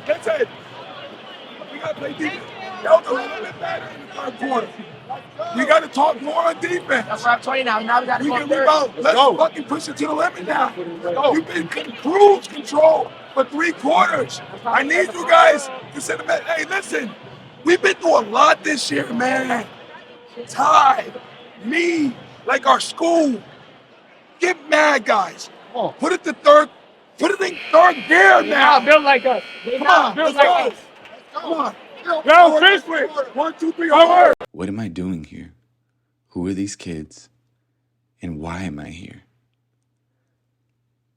Listen, we got to play defense. That was a little bit better in the third quarter. We got to talk more on defense. That's what I'm telling you now. Now we got to We can rebound. Let's fucking push it to the limit now. You've been cruise control for 3 quarters. I need you guys to send them. Hey, listen, we've been through a lot this year, man. Ty, me, like our school. Get mad, guys. Put it to third. Put it in third gear now. build like us. Come on, let's go. Come on. Go, fish with. 1, 2, 3, hard. What am I doing here? Who are these kids? And why am I here?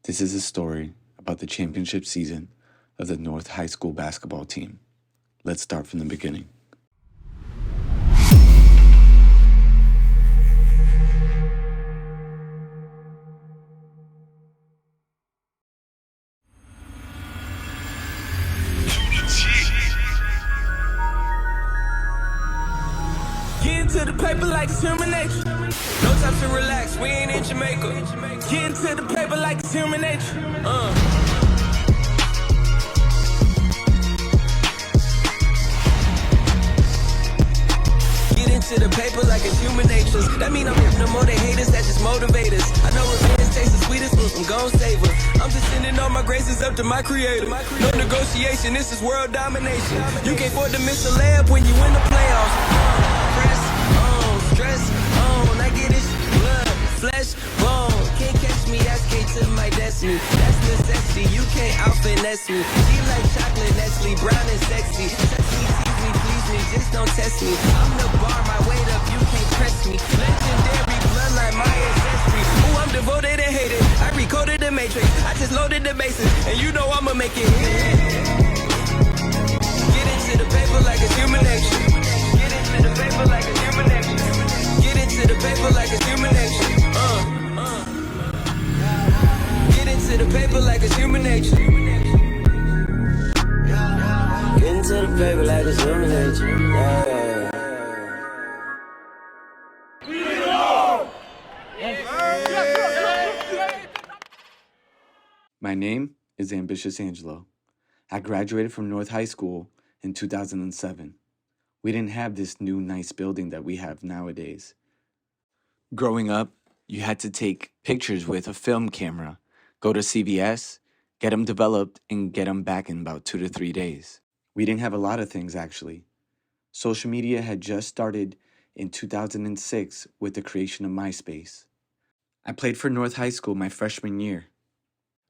This is a story about the championship season of the North High School basketball team. Let's start from the beginning. Get into the paper like it's human nature. No time to relax, we ain't in Jamaica. Get into the paper like it's human nature. Get into the paper like it's human nature. That mean I'm hitting them more than haters, that just motivate us. I know revenge tastes the sweetest, but I'm gon' save us. I'm just sending all my graces up to my creator. No negotiation, this is world domination. You can't afford to miss a layup when you win the playoffs. Press on, stress on, I get it, blood, flesh, bone. Can't catch me, that's K to my destiny. That's necessity, you can't out-finesse me. She like chocolate, Nestle, brown and sexy. Sexy, tease me, please me, just don't test me. I'm the bar, my weight up, you can't press me. Legendary bloodline, my ancestry. Ooh, I'm devoted and hated. I recoded the matrix, I just loaded the bases, and you know I'ma make it hit. Get into the paper like it's human nature. Get into the paper like it's human nature. Get into the paper like it's human nature. Get into the paper like it's human nature. Get into the paper like it's human nature. My name is Ambitious Angelo. I graduated from North High School in 2007. We didn't have this new nice building that we have nowadays. Growing up, you had to take pictures with a film camera, go to CVS, get them developed, and get them back in about 2 to 3 days. We didn't have a lot of things, actually. Social media had just started in 2006 with the creation of MySpace. I played for North High School my freshman year,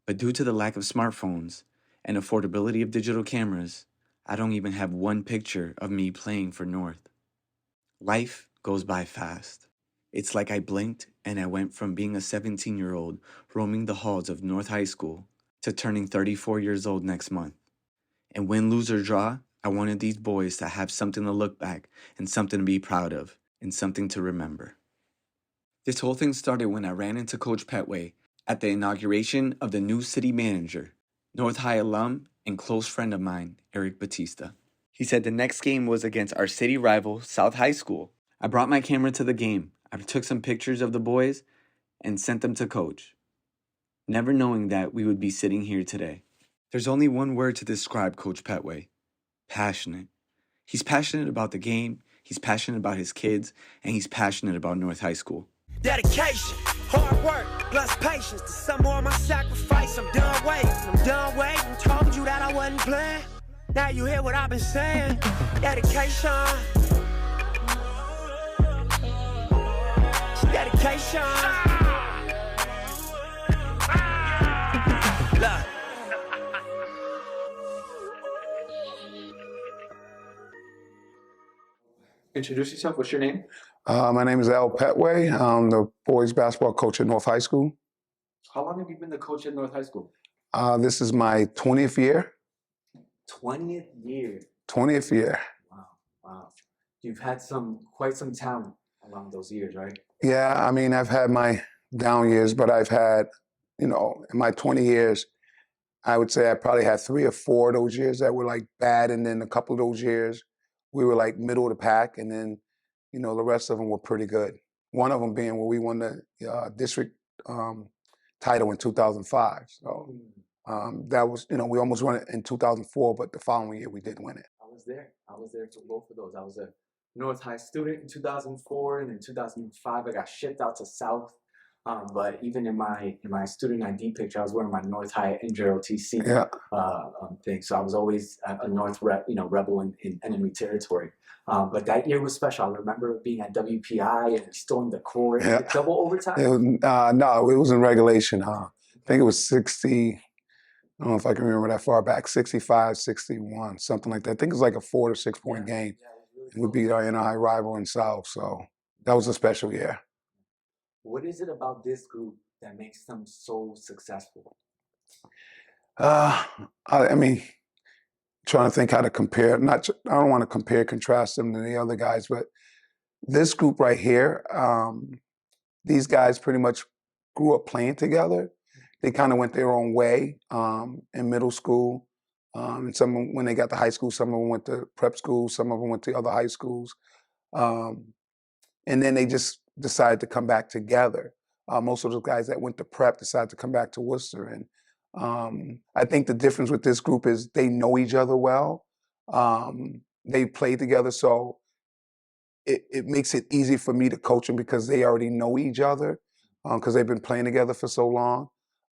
but due to the lack of smartphones and affordability of digital cameras, I don't even have one picture of me playing for North. Life goes by fast. It's like I blinked and I went from being a 17-year-old roaming the halls of North High School to turning 34 years old next month. And win, lose, or draw, I wanted these boys to have something to look back and something to be proud of and something to remember. This whole thing started when I ran into Coach Petway at the inauguration of the new city manager, North High alum and close friend of mine, Eric Batista. He said the next game was against our city rival, South High School. I brought my camera to the game. I took some pictures of the boys and sent them to Coach, never knowing that we would be sitting here today. There's only one word to describe Coach Petway: passionate. He's passionate about the game, he's passionate about his kids, and he's passionate about North High School. Dedication, hard work, plus patience. To some more of my sacrifice, I'm done waiting. Told you that I wasn't playing. Now you hear what I've been saying. Dedication. Dedication. Look. Introduce yourself. What's your name? My name is Al Petway. I'm the boys basketball coach at North High School. How long have you been the coach at North High School? This is my 20th year. 20th year. 20th year. Wow. You've had quite some talent along those years, right? Yeah, I mean, I've had my down years, but I've had, in my 20 years, I would say I probably had 3 or 4 of those years that were like bad, and then a couple of those years we were like middle of the pack, and then, the rest of them were pretty good. One of them being when we won the district title in 2005. So That was, we almost won it in 2004, but the following year we did win it. I was there. I was there for both of those. I was a North High student in 2004, and in 2005 I got shipped out to South. But even in my student ID picture, I was wearing my North High NJROTC thing. So I was always a North rebel in enemy territory. But that year was special. I remember being at WPI and storming the court. Yeah. Double overtime? No, it was in regulation. I think it was 60. I don't know if I can remember that far back. 65, 61, something like that. I think it was like a 4 to 6 point game. Yeah, it was really We beat our inner high rival in South, so that was a special year. What is it about this group that makes them so successful? I mean, trying to think how to compare. I don't want to compare, contrast them to the other guys, but this group right here, these guys pretty much grew up playing together. They kind of went their own way in middle school. And some, when they got to high school, some of them went to prep school, some of them went to other high schools. And then they just decided to come back together. Most of those guys that went to prep decided to come back to Worcester. And I think the difference with this group is they know each other well. They play together, so it makes it easy for me to coach them because they already know each other because they've been playing together for so long.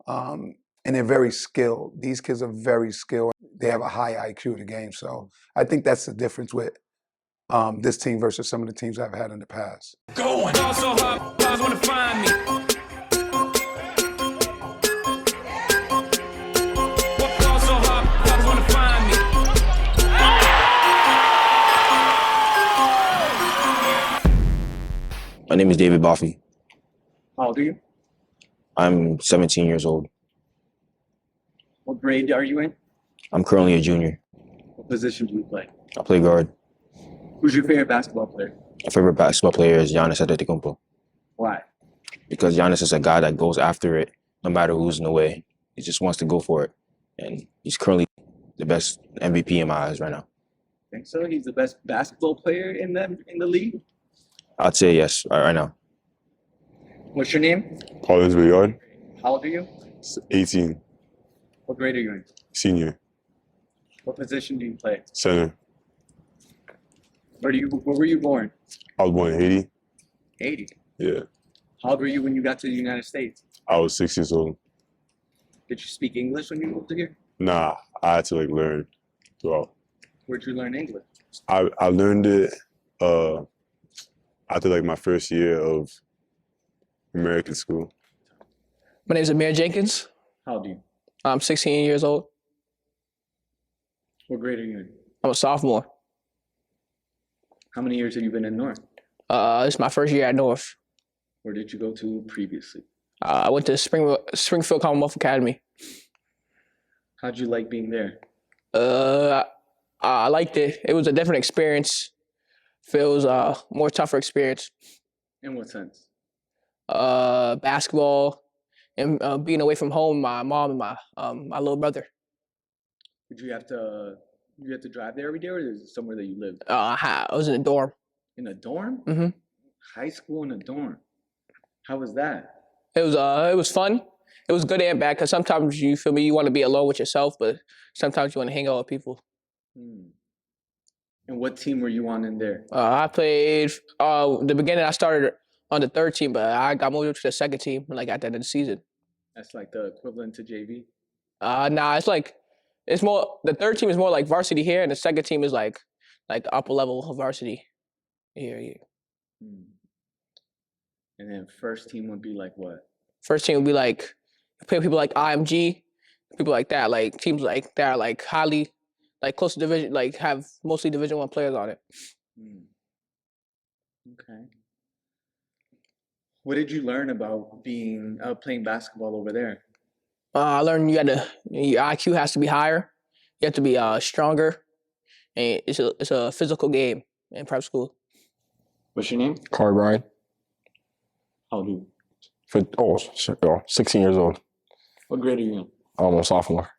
And they're very skilled. These kids are very skilled. They have a high IQ of the game. So I think that's the difference with this team versus some of the teams I've had in the past. Going. So hard, guys wanna find me. So hard, guys wanna find me. My name is David Boffey. How old are you? I'm 17 years old. What grade are you in? I'm currently a junior. What position do you play? I play guard. Who's your favorite basketball player? My favorite basketball player is Giannis Antetokounmpo Why? because Giannis is a guy that goes after it no matter who's in the way. He just wants to go for it. And he's currently the best MVP in my eyes right now. Think so? He's the best basketball player in the league? I'd say yes right now. What's your name? Collins Bayard, How old are you? 18, What grade are you in? senior, What position do you play? center. Where were you born? I was born in Haiti. 80. Yeah, How old were you when you got to the United States? I was 6 years old. Did you speak English when you moved here? Nah, I had to learn throughout. Where'd you learn English? I learned it after my first year of American school. My name is Amir Jenkins. How old are you? I'm 16 years old. What grade are you in? I'm a sophomore. How many years have you been in North? This is my first year at North. Where did you go to previously? I went to Springfield Commonwealth Academy. How'd you like being there? I liked it. It was a different experience. Feels more tougher experience. In what sense? Basketball and being away from home, my mom and my little brother. Did you have to drive there every day, or is it somewhere that you lived? I was in a dorm. In a dorm? Mhm. High school in a dorm. How was that? It was fun. It was good and bad because sometimes you want to be alone with yourself, but sometimes you want to hang out with people. And what team were you on in there? I played the beginning. I started on the third team, but I got moved up to the second team at the end of the season. That's like the equivalent to JV. Nah, it's more. The third team is more like varsity here, and the second team is like upper level of varsity here. And then first team would be like what? First team would be like play people like IMG, people like that, like teams like that are like highly close to division, have mostly Division I players on it. Okay. What did you learn about playing basketball over there? I learned your IQ has to be higher. You have to be stronger, and it's a physical game in prep school. What's your name? Corey Bryan. How old are you? 16 years old. What grade are you in? I'm a sophomore.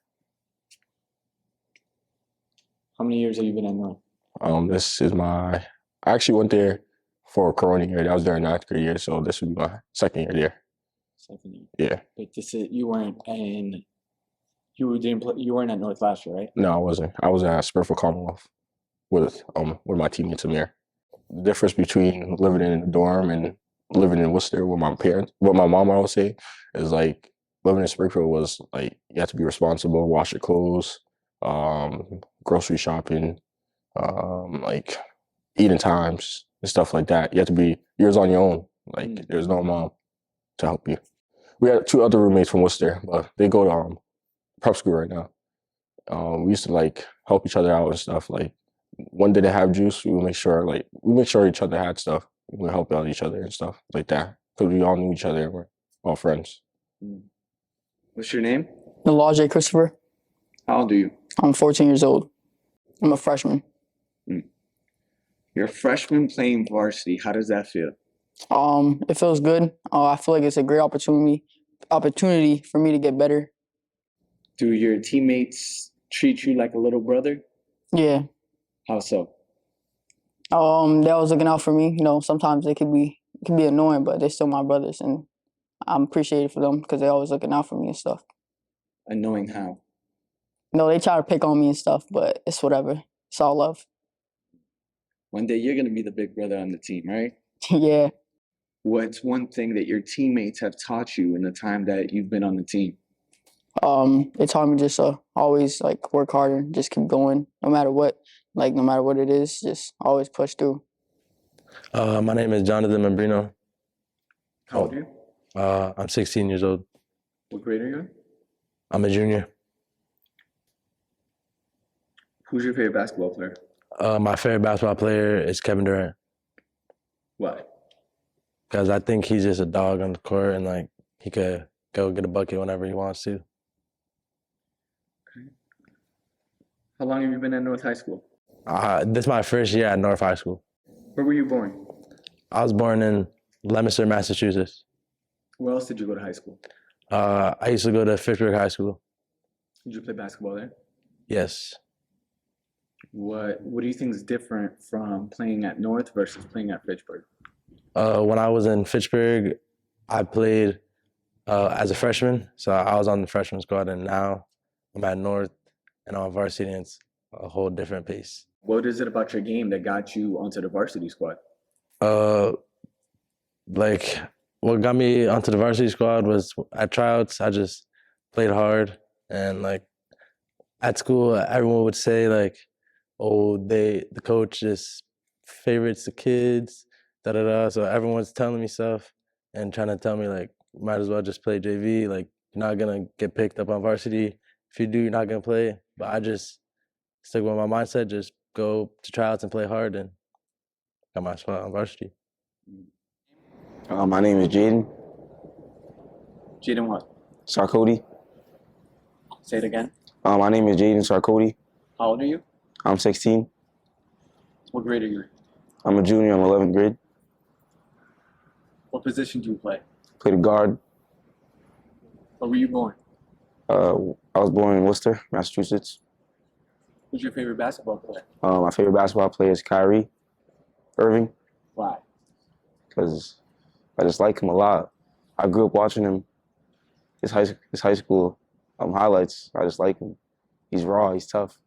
How many years have you been at North? I actually went there for a Corona year. I was there in 9th grade year, so this would be my second year there. Second year. Yeah. But you weren't in You weren't at North last year, right? No, I wasn't. I was at Spurfield Commonwealth with my teammates Amir. The difference between living in a dorm and living in Worcester with my parents, what my mom always say is like living in Springfield was like you have to be responsible, wash your clothes, grocery shopping, like eating times and stuff like that. You have to be yours on your own. Like there's no mom to help you. We had 2 other roommates from Worcester, but they go to prep school right now. We used to like help each other out and stuff. Like one day they have juice, we make sure each other had stuff. We help out each other and stuff like that because we all knew each other and we're all friends. What's your name? Elijah Christopher. How old are you? I'm 14 years old. I'm a freshman. You're a freshman playing varsity. How does that feel? It feels good. I feel like it's a great opportunity for me to get better. Do your teammates treat you like a little brother? Yeah. How so? They always looking out for me. You know, sometimes it can be annoying, but they're still my brothers, and I'm appreciated for them because they're always looking out for me and stuff. Annoying how? No, they try to pick on me and stuff, but it's whatever. It's all love. One day you're going to be the big brother on the team, right? Yeah. What's one thing that your teammates have taught you in the time that you've been on the team? They taught me just always like work harder, just keep going, no matter what it is, just always push through. My name is Jonathan Membrino. How old are you? I'm 16 years old. What grade are you in? I'm a junior. Who's your favorite basketball player? My favorite basketball player is Kevin Durant. Why? Because I think he's just a dog on the court and like he could go get a bucket whenever he wants to. Okay. How long have you been at North High School? This is my first year at North High School. Where were you born? I was born in Leominster, Massachusetts. Where else did you go to high school? I used to go to Fitchburg High School. Did you play basketball there? Yes. What do you think is different from playing at North versus playing at Fitchburg? When I was in Fitchburg, I played as a freshman, so I was on the freshman squad, and now I'm at North and I'm on varsity, and it's a whole different pace. What is it about your game that got you onto the varsity squad? Like what got me onto the varsity squad was at tryouts, I just played hard, and like at school, everyone would say like, oh, the coach just favorites the kids, da da da. So everyone's telling me stuff and trying to tell me like, might as well just play JV. Like you're not gonna get picked up on varsity. If you do, you're not gonna play. But I just stuck with my mindset, just go to tryouts and play hard, and got my spot on varsity. My name is Jaden Jaden what? Sarkody. Say it again. My name is Jaden Sarkody. How old are you? I'm 16. What grade are you in? I'm a junior. I'm 11th grade. What position do you play? Play the guard. Where were you born? I was born in Worcester, Massachusetts. Who's your favorite basketball player? My favorite basketball player is Kyrie Irving. Why? Because I just like him a lot. I grew up watching him. His high school highlights. I just like him. He's raw. He's tough.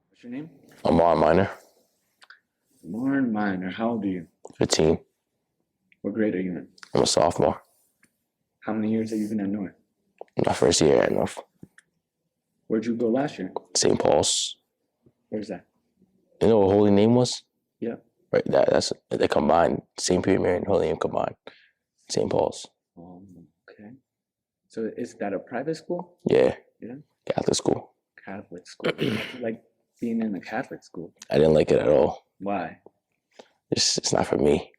What's your name? Amar Minor, Lauren Miner. How old are you? 15. What grade are you in? I'm a sophomore. How many years have you been at North? My first year at North. Where'd you go last year? St. Paul's. Where's that? You know what Holy Name was? Yeah. Right, that's they combined. St. Peter Mary and Holy Name combined. St. Paul's. Okay. So is that a private school? Yeah. Yeah. Catholic school. Catholic school. Like being in a Catholic school. I didn't like it at all. Why? It's not for me.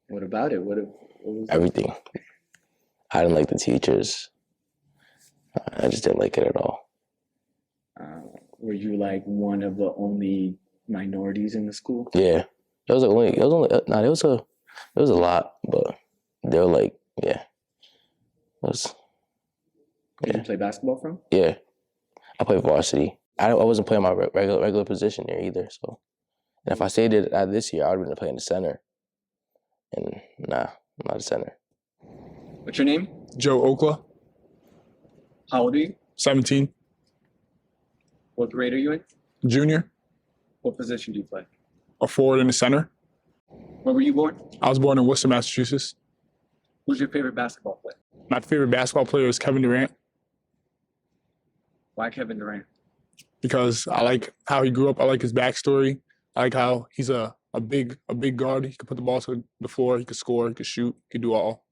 What about it? What was Everything. I didn't like the teachers. I just didn't like it at all. Were you like one of the only minorities in the school? Yeah. There was a lot, but they were like, yeah. Did you play basketball from? Yeah. I played varsity. I wasn't playing my regular position there either. So, and if I stayed there this year, I would have been playing the center. And nah, I'm not a center. What's your name? Joe Okla, How old are you? 17. What grade are you in? Junior, What position do you play? a forward in the center. Where were you born? I was born in Worcester, Massachusetts. Who's your favorite basketball player? My favorite basketball player is Kevin Durant Why Kevin Durant? because I like how he grew up. I like his backstory. I like how he's a big guard. He could put the ball to the floor. He could score. He could shoot. He could do all.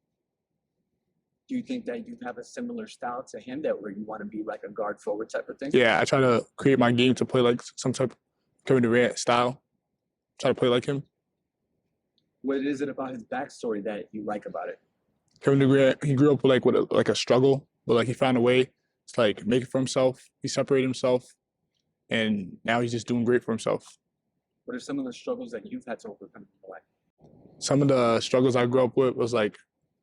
Do you think that you have a similar style to him, that where you want to be like a guard forward type of thing? Yeah, I try to create my game to play like some type of Kevin Durant style. Try to play like him. What is it about his backstory that you like about it? Kevin Durant, he grew up with a struggle, but like he found a way to like make it for himself. He separated himself, and now he's just doing great for himself. What are some of the struggles that you've had to overcome in your life? Some of the struggles I grew up with was like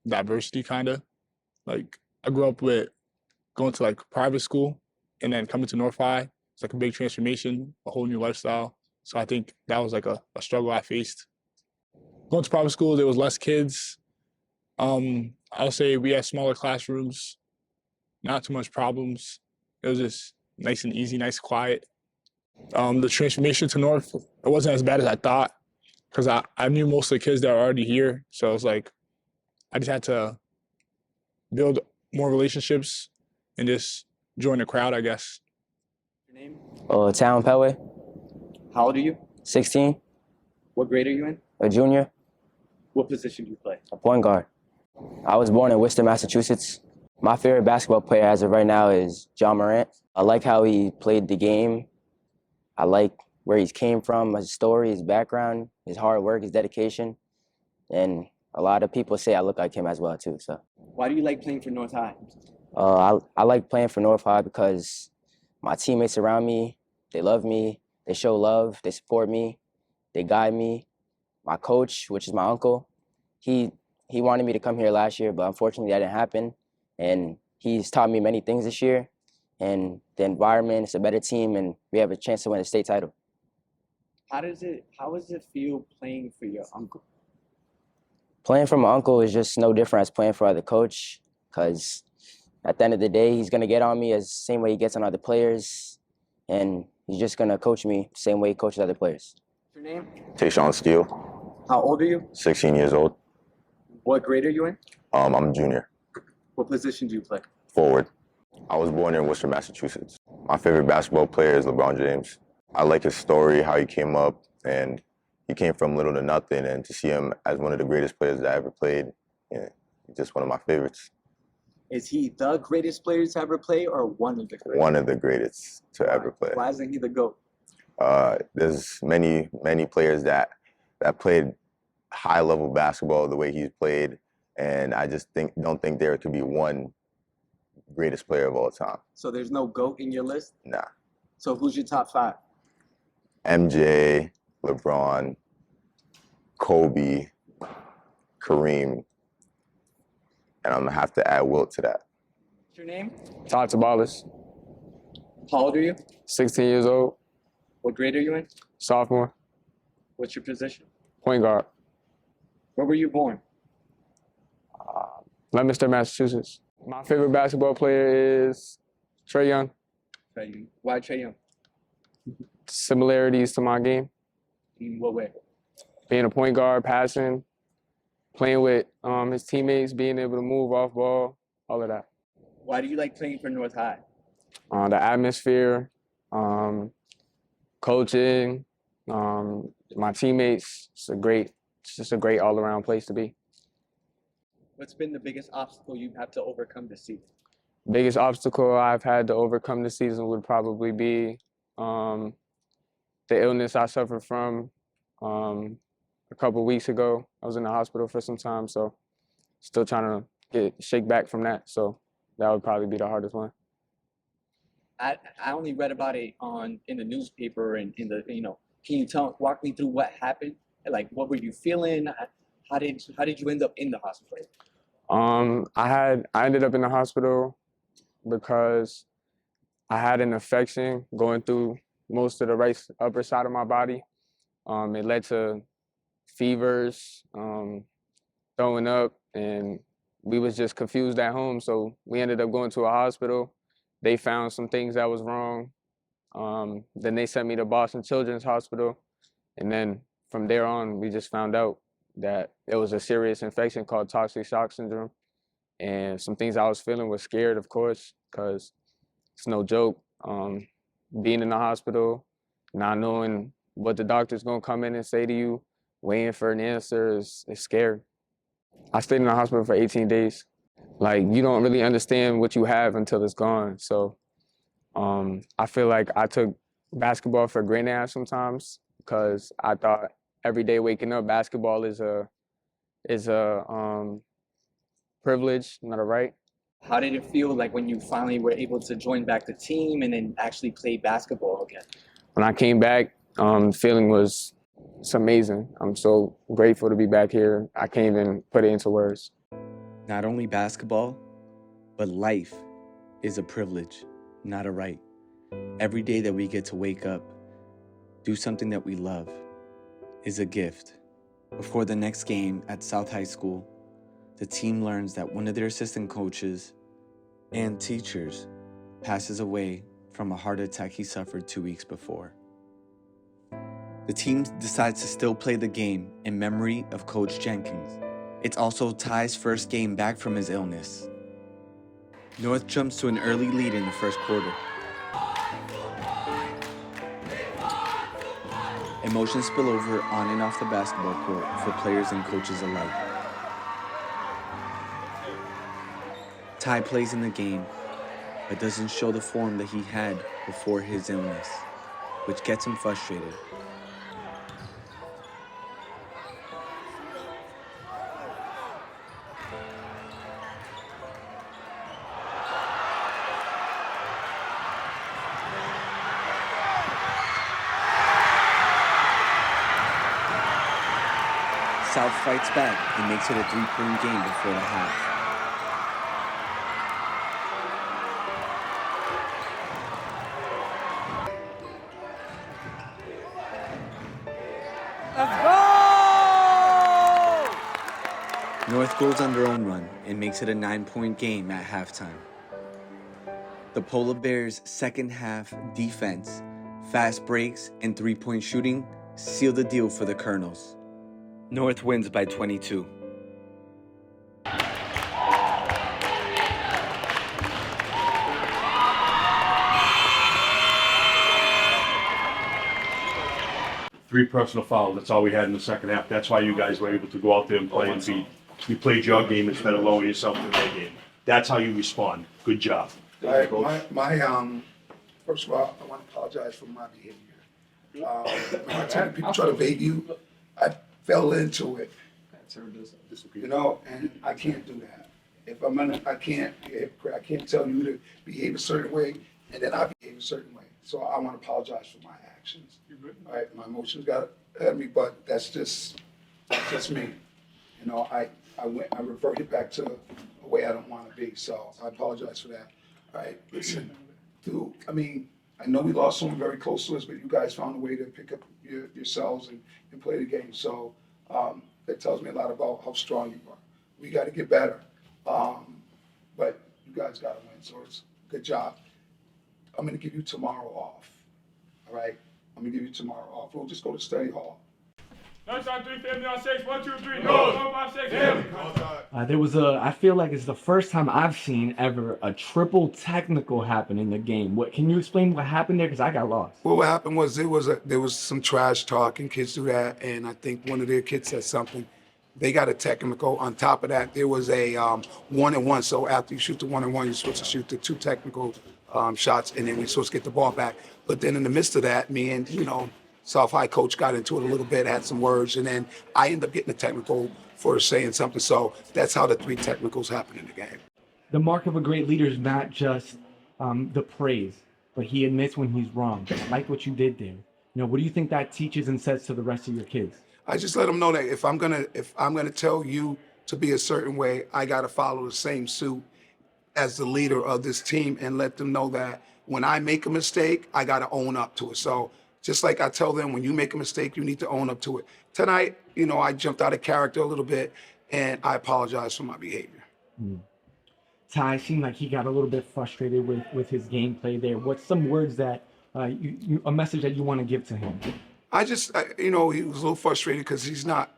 diversity, kind of. Like I grew up with going to like private school and then coming to North High. It's like a big transformation, a whole new lifestyle. So I think that was like a struggle I faced. Going to private school, there was less kids. I'll say we had smaller classrooms, not too much problems. It was just nice and easy, nice, quiet. The transformation to North, it wasn't as bad as I thought because I knew most of the kids that were already here. So it was like, I just had to build more relationships and just join the crowd, I guess. Your name? Town Pelway, How old are you? 16, What grade are you in? a junior, What position do you play? a point guard. I was born in Worcester, Massachusetts. My favorite basketball player as of right now is John Morant. I like how he played the game. I like where he came from, his story, his background, his hard work, his dedication. And a lot of people say I look like him as well, too. So Why do you like playing for North High? I like playing for North High because my teammates around me, they love me, they show love, they support me, they guide me. My coach, which is my uncle, he wanted me to come here last year, but unfortunately that didn't happen. And he's taught me many things this year. And the environment, it's a better team, and we have a chance to win a state title. How does it feel playing for your uncle? Playing for my uncle is just no different as playing for other coach, because at the end of the day, he's gonna get on me as the same way he gets on other players, and he's just gonna coach me the same way he coaches other players. What's your name? Tayshawn Steele, How old are you? 16 years old. What grade are you in? I'm a junior, What position do you play? forward. I was born in Worcester, Massachusetts. My favorite basketball player is LeBron James. I like his story, how he came up, and he came from little to nothing, and to see him as one of the greatest players that I ever played, yeah, he's just one of my favorites. Is he the greatest player to ever play, or one of the greatest? One of the greatest to ever play. Why isn't he the GOAT? There's many players that played high level basketball the way he's played, and I just don't think there could be one greatest player of all time. So there's no GOAT in your list? Nah. So who's your top 5? MJ, LeBron, Kobe, Kareem, and I'm gonna have to add Wilt to that. What's your name? Todd Tabalis, How old are you? 16 years old, What grade are you in? sophomore, What's your position? point guard, Where were you born? Leominster, Massachusetts. My favorite basketball player is Trae Young. Trae Young. Why Trae Young? Similarities to my game, In what way? being a point guard, passing, playing with his teammates, being able to move off ball, all of that. Why do you like playing for North High? The atmosphere, coaching, my teammates. It's just a great all-around place to be. What's been the biggest obstacle you've had to overcome this season? Biggest obstacle I've had to overcome this season would probably be the illness I suffered from a couple weeks ago. I was in the hospital for some time, so still trying to shake back from that. So that would probably be the hardest one. I only read about it in the newspaper and in the Can you walk me through what happened? Like, what were you feeling? How did you end up in the hospital? I ended up in the hospital because I had an infection going through most of the right upper side of my body. It led to fevers, throwing up, and we was just confused at home. So we ended up going to a hospital. They found some things that was wrong. Then they sent me to Boston Children's Hospital. And then from there on, we just found out that it was a serious infection called toxic shock syndrome. And some things I was feeling was scared, of course, because it's no joke. Being in the hospital, not knowing what the doctor's gonna come in and say to you, waiting for an answer is scary. I stayed in the hospital for 18 days. Like, you don't really understand what you have until it's gone. So I feel like I took basketball for granted sometimes because I thought every day waking up, basketball is a privilege, not a right. How did it feel like when you finally were able to join back the team and then actually play basketball again? When I came back, feeling was it's amazing. I'm so grateful to be back here. I can't even put it into words. Not only basketball, but life is a privilege, not a right. Every day that we get to wake up, do something that we love, is a gift. Before the next game at South High School, the team learns that one of their assistant coaches and teachers passes away from a heart attack he suffered 2 weeks before. The team decides to still play the game in memory of Coach Jenkins. It's also Ty's first game back from his illness. North jumps to an early lead in the first quarter. Emotions spill over on and off the basketball court for players and coaches alike. Ty plays in the game, but doesn't show the form that he had before his illness, which gets him frustrated. South fights back and makes it a 3-point game before the half. North goes on their own run and makes it a 9-point game at halftime. The Polar Bears' second half defense, fast breaks, and 3-point shooting seal the deal for the Colonels. North wins by 22. Three personal fouls, that's all we had in the second half. That's why you guys were able to go out there and play and beat. You played your game instead of lowering yourself to their game. That's how you respond. Good job. First of all, I want to apologize for my behavior. When I tell people try to bait you, I fell into it. You know, and I can't do that. If I'm gonna, I can't tell you to behave a certain way and then I behave a certain way. So I want to apologize for my actions. All right, my emotions got at me, but that's just me. You know, I reverted back to a way I don't want to be. So I apologize for that. All right, listen, I know we lost someone very close to us, but you guys found a way to pick up yourselves and play the game. So that tells me a lot about how strong you are. We got to get better, but you guys got to win. So it's good job. I'm going to give you tomorrow off. All right, I'm going to give you tomorrow off. We'll just go to study hall. There was I feel like it's the first time I've seen ever a triple technical happen in the game. Can you explain what happened there? Because I got lost. Well, what happened was there was some trash talk and kids do that, and I think one of their kids said something. They got a technical. On top of that, there was a 1-and-1. So after you shoot the 1-and-1, you're supposed to shoot the 2 technical shots, and then you're supposed to get the ball back. But then in the midst of that, me and South High coach got into it a little bit, had some words, and then I ended up getting a technical for saying something. So that's how the 3 technicals happen in the game. The mark of a great leader is not just the praise, but he admits when he's wrong. I like what you did there. What do you think that teaches and says to the rest of your kids? I just let them know that if I'm gonna tell you to be a certain way, I gotta follow the same suit as the leader of this team, and let them know that when I make a mistake, I gotta own up to it. So just like I tell them, when you make a mistake, you need to own up to it. Tonight, I jumped out of character a little bit, and I apologize for my behavior. Ty seemed like he got a little bit frustrated with his gameplay there. What's some words that a message that you want to give to him? You know, he was a little frustrated because he's not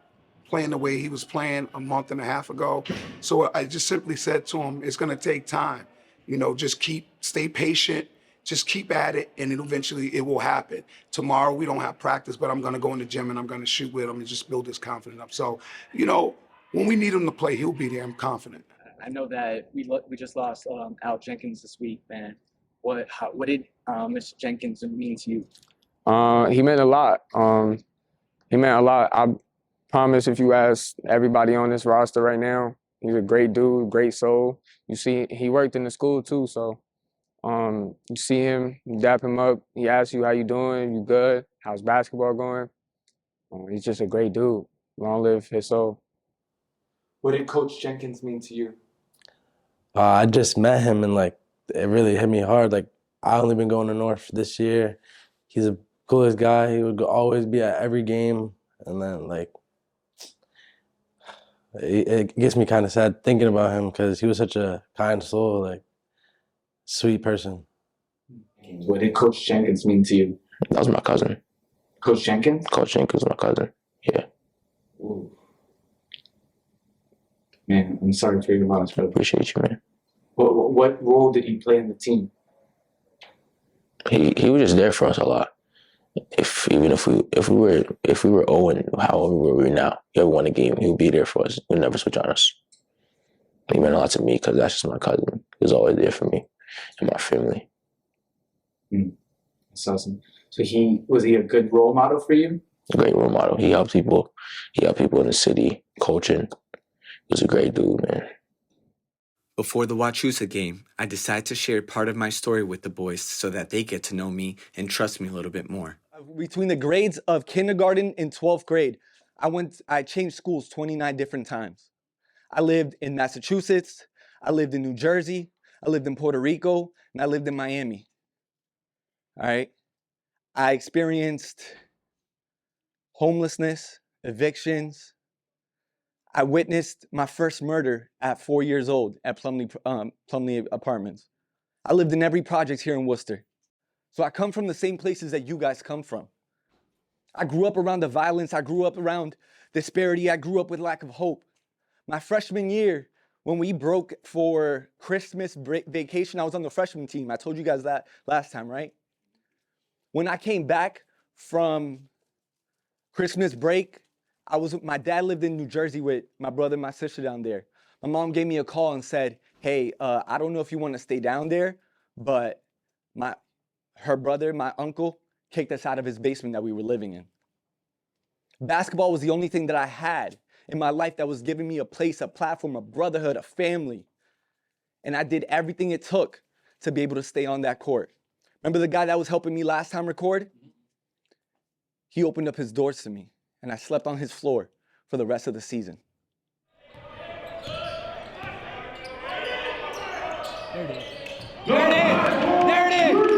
playing the way he was playing a month and a half ago. So I just simply said to him, it's going to take time. You know, just stay patient, just keep at it, and eventually it will happen. Tomorrow we don't have practice, but I'm going to go in the gym and I'm going to shoot with him and just build his confidence up. So, you know, when we need him to play, he'll be there. I'm confident. I know that we just lost Al Jenkins this week, man. What did Mr. Jenkins mean to you? He meant a lot. He meant a lot. I promise if you ask everybody on this roster right now, he's a great dude, great soul. You see, he worked in the school too, so you see him, you dap him up, he asks you how you doing, you good, how's basketball going? He's just a great dude. Long live his soul. What did Coach Jenkins mean to you? I just met him and like it really hit me hard. Like I only been going to North this year. He's the coolest guy. He would always be at every game, and then like it gets me kind of sad thinking about him because he was such a kind soul, like sweet person. What did Coach Jenkins mean to you? That was my cousin. Coach Jenkins? Coach Jenkins was my cousin. Yeah. Ooh. Man, I'm sorry for your loss, brother. Appreciate you, man. What role did he play in the team? He was just there for us a lot. If we were 0 and however we were now, he ever won a game, he would be there for us. He would never switch on us. He meant a lot to me because that's just my cousin. He was always there for me and my family. That's awesome. So was he a good role model for you? A great role model. He helped people. He helped people in the city, coaching. He was a great dude, man. Before the Wachusett game, I decided to share part of my story with the boys so that they get to know me and trust me a little bit more. Between the grades of kindergarten and 12th grade, I changed schools 29 different times. I lived in Massachusetts, I lived in New Jersey, I lived in Puerto Rico, and I lived in Miami. All right? I experienced homelessness, evictions. I witnessed my first murder at 4 years old at Plumley Apartments. I lived in every project here in Worcester. So I come from the same places that you guys come from. I grew up around the violence. I grew up around disparity. I grew up with lack of hope. My freshman year, when we broke for Christmas vacation, I was on the freshman team. I told you guys that last time, right? When I came back from Christmas break, my dad lived in New Jersey with my brother and my sister down there. My mom gave me a call and said, hey, I don't know if you want to stay down there, but her brother, my uncle, kicked us out of his basement that we were living in. Basketball was the only thing that I had in my life that was giving me a place, a platform, a brotherhood, a family. And I did everything it took to be able to stay on that court. Remember the guy that was helping me last time record? He opened up his doors to me, and I slept on his floor for the rest of the season. There it is. There it is. There it is.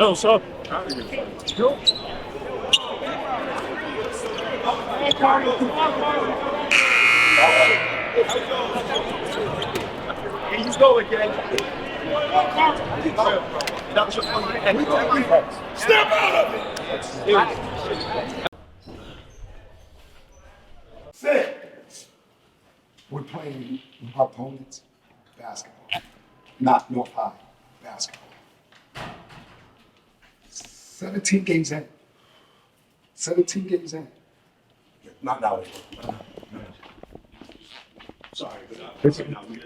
Oh, so. Here you go again. Step out of it. Sit. We're playing our opponents, basketball. Not North High, basketball. 17 games in. 17 games in. Not now. Sorry, but now we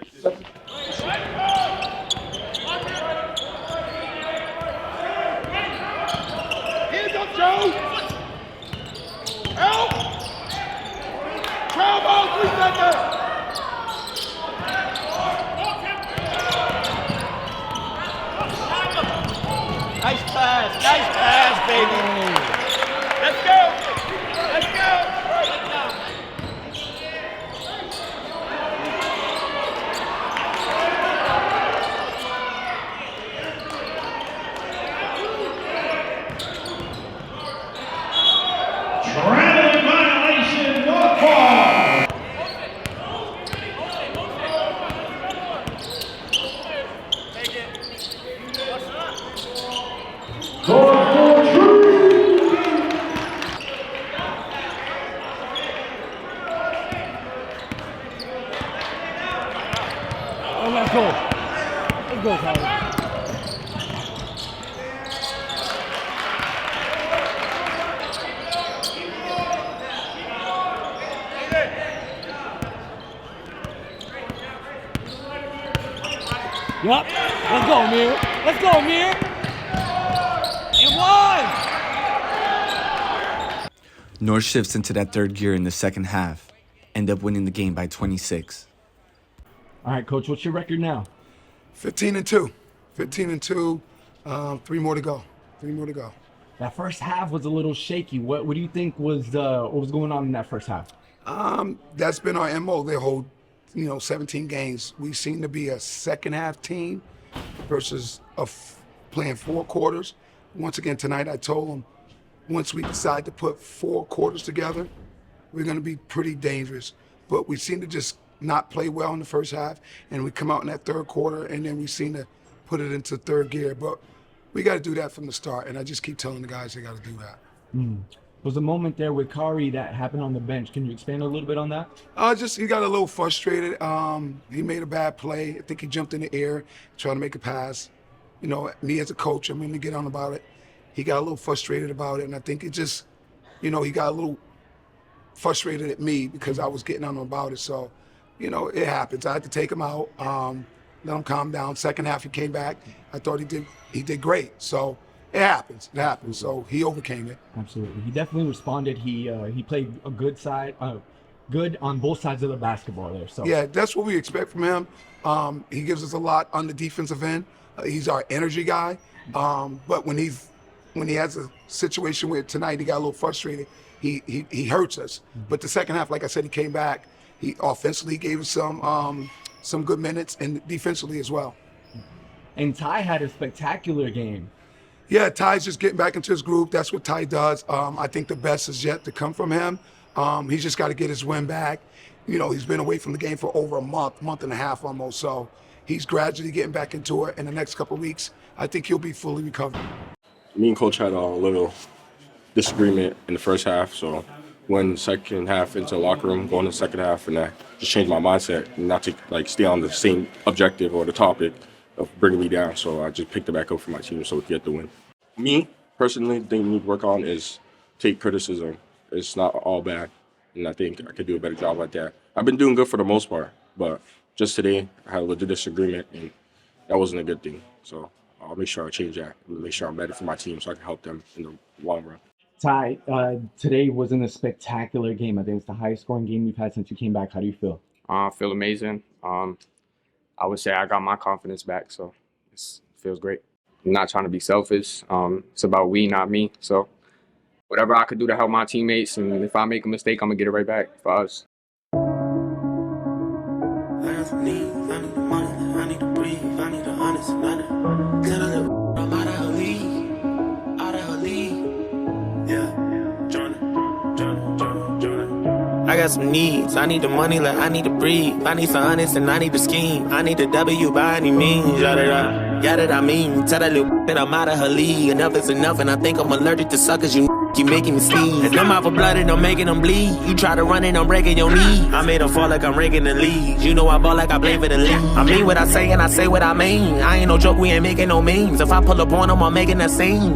Hands up, Joe! Help! Trail ball, 3 seconds! Nice pass, baby. Let's go! Let's go! Traveling violation, North ball. Oh, let's go. Let's go, Tyler. Yup. Let's go, Amir. Let's go, Amir. And 1. North shifts into that third gear in the second half, end up winning the game by 26. All right, Coach, what's your record now? 15-2. 15-2. 3 more to go. 3 more to go. That first half was a little shaky. What do you think was what was going on in that first half? That's been our MO the whole 17 games. We seem to be a second half team versus playing 4 quarters. Once again, tonight I told them, once we decide to put 4 quarters together, we're going to be pretty dangerous. But we seem to just not play well in the first half, and we come out in that third quarter, and then we seem to put it into third gear. But we got to do that from the start, and I just keep telling the guys they got to do that. There was a moment there with Kari that happened on the bench. Can you expand a little bit on that? He got a little frustrated. He made a bad play. I think he jumped in the air trying to make a pass. Me as a coach, I'm going to get on about it. He got a little frustrated about it, and I think it just, he got a little frustrated at me because I was getting on him about it. So, it happens. I had to take him out, let him calm down. Second half, he came back. I thought he did great. So it happens. It happens. So he overcame it. Absolutely. He definitely responded. He played a good side, good on both sides of the basketball there. So yeah, that's what we expect from him. He gives us a lot on the defensive end. He's our energy guy. But when he has a situation where tonight he got a little frustrated, he hurts us. But the second half, like I said, he came back. He offensively gave us some good minutes, and defensively as well. And Ty had a spectacular game. Yeah, Ty's just getting back into his groove. That's what Ty does. I think the best is yet to come from him. He's just got to get his win back. He's been away from the game for over a month and a half almost. So he's gradually getting back into it. In the next couple of weeks, I think he'll be fully recovered. Me and Coach had a little disagreement in the first half, so went second half into the locker room, going to the second half, and I just changed my mindset and not to stay on the same objective or the topic of bringing me down. So I just picked it back up for my team so we could get the win. Me, personally, the thing we need to work on is take criticism. It's not all bad, and I think I could do a better job at that. I've been doing good for the most part, but just today I had a little disagreement, and that wasn't a good thing. So I'll make sure I change that, make sure I'm better for my team so I can help them in the long run. Ty, today wasn't a spectacular game. I think it's the highest scoring game you've had since you came back. How do you feel? I feel amazing. I would say I got my confidence back, so it feels great. I'm not trying to be selfish. It's about we, not me. So whatever I could do to help my teammates, and if I make a mistake, I'm going to get it right back for us. I need the money, I need to breathe, I need the honest, tell a little I'm out of her league, yeah, Jordan. I got some needs, I need the money like I need to breathe, I need some honest and I need the scheme, I need the W by any means, yada yada. Yeah, that I mean. Tell that little that I'm out of her league. Enough is enough, and I think I'm allergic to suckers. You keep making me sneeze. And them out for blood and I'm making them bleed. You try to run and I'm breaking your knee. I made them fall like I'm raking the leaves. You know I ball like I play for the league. I mean what I say and I say what I mean. I ain't no joke, we ain't making no memes. If I pull up on them, I'm making a scene.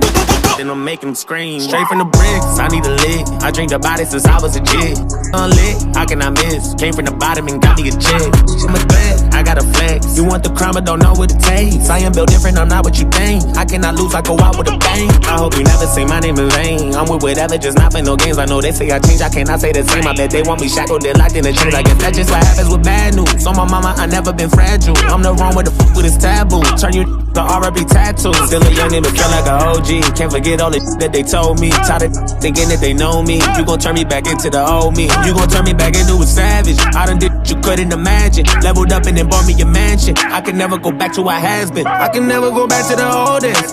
Then I'm making them scream. Straight from the bricks, I need a lick. I drink the body since I was a kid. Unlit, how can I miss? Came from the bottom and got me a check. I'm a threat, I got a flex. You want the crime but don't know what it takes. I am built different, I'm not what you think. I cannot lose, I go out with a bang. I hope you never say my name in vain. I'm with whatever, just not for no games. I know they say I change, I cannot say the same. I bet they want me shackled, they're locked in the chains. I guess that's just what happens with bad news. On my mama, I never been fragile. I'm the wrong with the with this taboo. Turn you to R.I.P. tattoo. Still a youngin' but feel like a OG. Can't forget all the that they told me. Tired of thinking that they know me. You gon' turn me back into the old me. You gon' turn me back into a savage. I done did what you couldn't imagine. Leveled up and then bought me a mansion. I can never go back to what has been. I can never go back to the old days.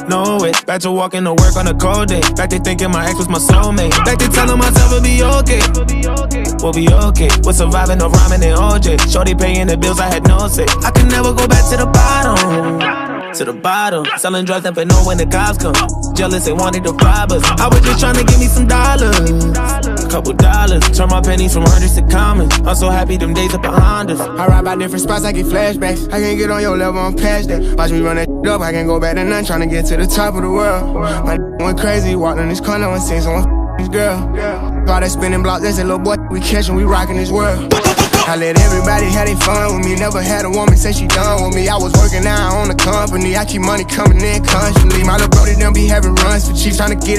No way. Back to walking to work on a cold day. Back to thinking my ex was my soulmate. Back to telling myself it'll be okay. We'll be okay. We're surviving of rhyming and OJ. Shorty paying the bills, I had no say. I can never go back to the bottom. To the bottom. Selling drugs, never know when the cops come. Jealous, they wanted to rob us. I was just trying to give me some dollars. A couple dollars. Turn my pennies from hundreds to commons. I'm so happy them days are behind us. I ride by different spots, I get flashbacks. I can't get on your level, I'm past that. Watch me run that up, I can't go back to none. Trying to get to the top of the world. My went crazy, walked in this corner and seen someone this girl. All that spinning block, that's a little boy we catchin', we rockin' this world. I let everybody have their fun with me. Never had a woman say she done with me. I was working now on the company. I keep money coming in constantly. My little brody done be having runs for cheap, trying to get